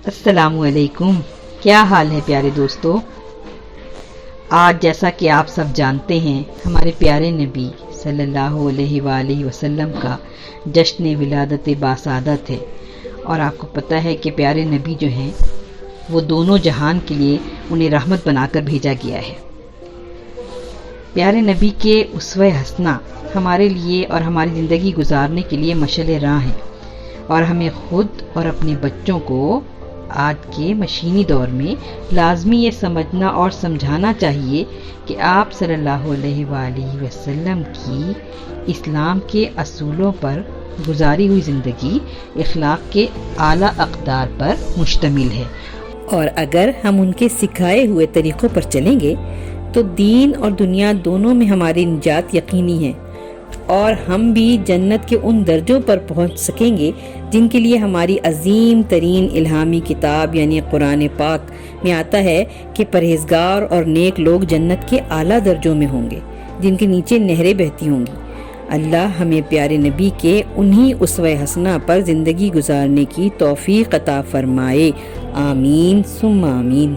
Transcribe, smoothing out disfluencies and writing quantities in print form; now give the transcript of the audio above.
السلام علیکم، کیا حال ہے پیارے دوستو؟ آج جیسا کہ آپ سب جانتے ہیں ہمارے پیارے نبی صلی اللہ علیہ وآلہ وسلم کا جشن ولادت باسعادت ہے، اور آپ کو پتہ ہے کہ پیارے نبی جو ہیں وہ دونوں جہان کے لیے انہیں رحمت بنا کر بھیجا گیا ہے۔ پیارے نبی کے اسوہ حسنہ ہمارے لیے اور ہماری زندگی گزارنے کے لیے مشعل راہ ہیں، اور ہمیں خود اور اپنے بچوں کو آج کے مشینی دور میں لازمی یہ سمجھنا اور سمجھانا چاہیے کہ آپ صلی اللہ علیہ وآلہ وسلم کی اسلام کے اصولوں پر گزاری ہوئی زندگی اخلاق کے اعلیٰ اقدار پر مشتمل ہے، اور اگر ہم ان کے سکھائے ہوئے طریقوں پر چلیں گے تو دین اور دنیا دونوں میں ہماری نجات یقینی ہے، اور ہم بھی جنت کے ان درجوں پر پہنچ سکیں گے جن کے لیے ہماری عظیم ترین الہامی کتاب یعنی قرآن پاک میں آتا ہے کہ پرہیزگار اور نیک لوگ جنت کے اعلیٰ درجوں میں ہوں گے جن کے نیچے نہریں بہتی ہوں گی۔ اللہ ہمیں پیارے نبی کے انہی اسوہ حسنہ پر زندگی گزارنے کی توفیق عطا فرمائے، آمین ثم آمین۔